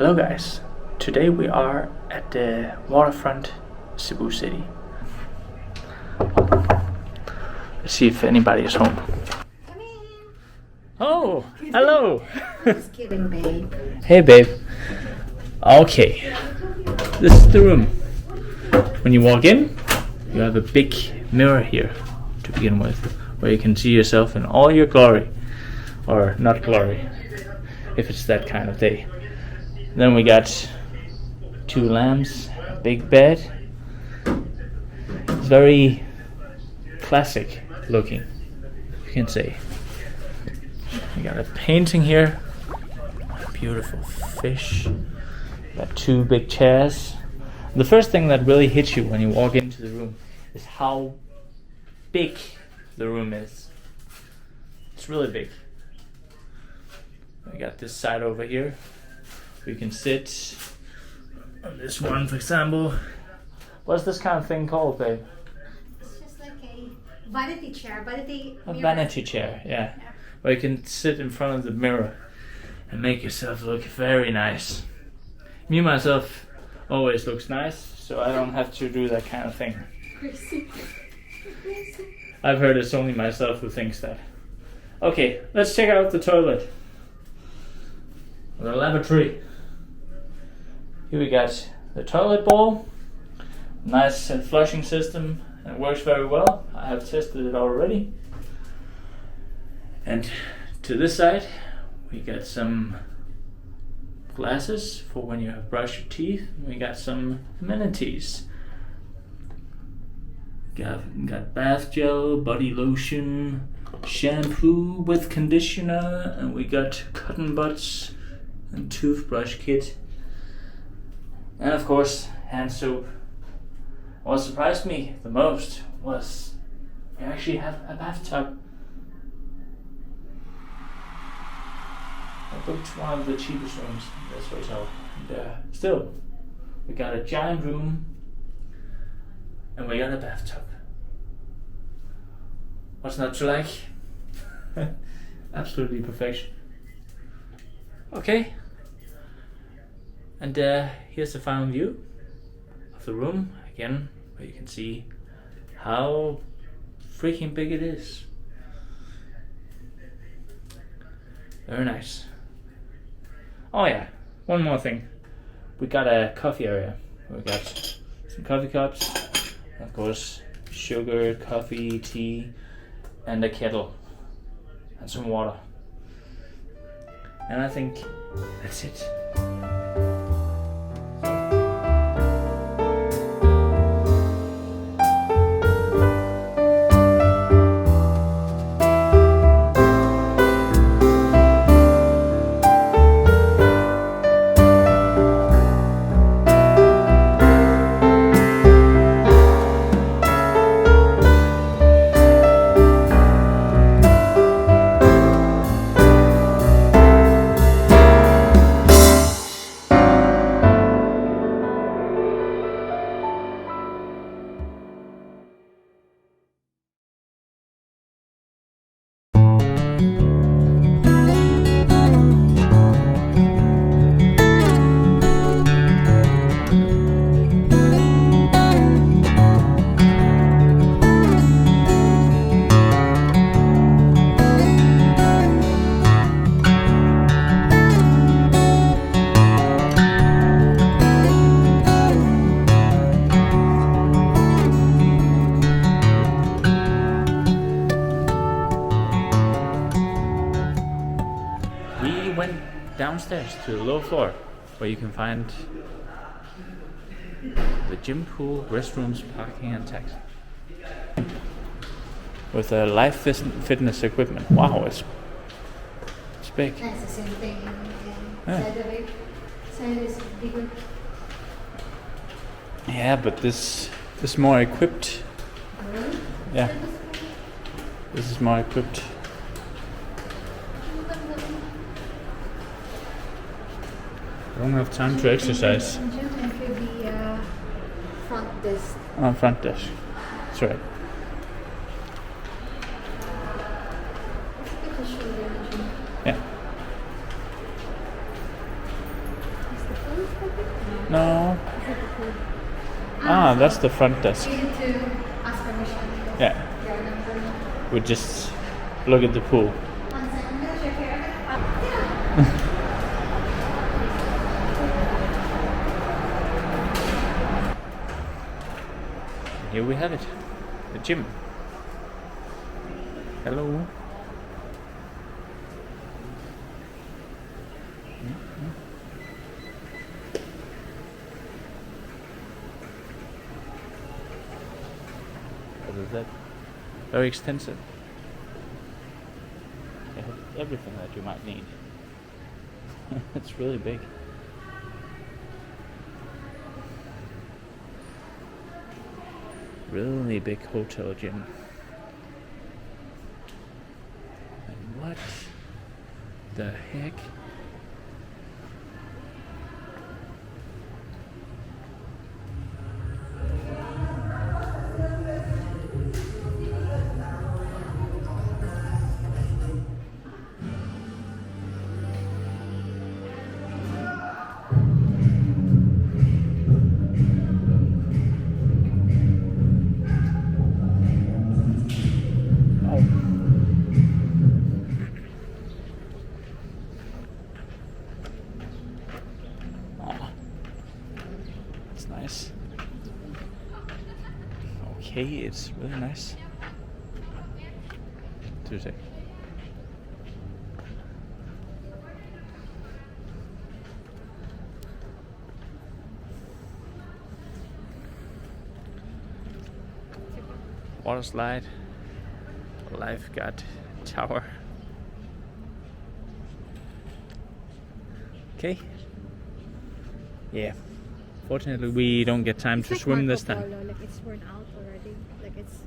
Hello guys, today we are at the Waterfront Cebu City. Let's see if anybody is home. Come in. Oh, hello! Just kidding, babe. Hey babe. Okay, this is the room. When you walk in, you have a big mirror here to begin with, where you can see yourself in all your glory. Or not glory, if it's that kind of day. Then we got 2 lamps, a big bed. It's very classic looking, you can say. We got a painting here, a beautiful fish. We got 2 big chairs. The first thing that really hits you when you walk into the room is how big the room is. It's really big. We got this side over here. We can sit on this one, for example. What's this kind of thing called, babe? It's just like a vanity chair, A vanity chair, yeah. Where you can sit in front of the mirror and make yourself look very nice. Me myself always looks nice, so I don't have to do that kind of thing. Crazy. I've heard it's only myself who thinks that. Okay, let's check out the toilet. The lavatory. Here we got the toilet bowl. Nice flushing system, and it works very well. I have tested it already. And to this side, we got some glasses for when you have brushed your teeth. We got some amenities. Got bath gel, body lotion, shampoo with conditioner, and we got cotton buds and toothbrush kit, and of course hand soap. What surprised me the most was we actually have a bathtub. I booked one of the cheapest rooms in this hotel, and still we got a giant room and we got a bathtub. What's not to like? Absolutely perfection. Okay, and here's the final view of the room again, where you can see how freaking big it is. Very nice. Oh yeah, one more thing. We got a coffee area. We got some coffee cups, of course, sugar, coffee, tea, and a kettle, and some water. And I think that's it. We went downstairs to the lower floor, where you can find the gym, pool, restrooms, parking, and taxi. With a live fitness equipment. Wow, it's big. That's the same thing. Yeah. Side of it. Side is bigger. Yeah, but this is more equipped. Really? Yeah, this is more equipped. I don't have time to exercise. Gym and could be front desk. On front desk. That's right. Let's get the shoulder gym. Yeah. Ah, that's the front desk. You need to ask permission. Yeah. Your number. We just look at the pool. One second, I'm gonna check here. Here we have it. The gym. Hello. What is that? Very extensive. They have everything that you might need. It's really big. Really big hotel gym. And what the heck? Oh, it's nice. Okay, it's really nice. Tuesday. Water slide, lifeguard tower. Okay. Yeah. Fortunately, we don't get time to It's like swim Marco this time. Polo, like it's worn out already. Like it's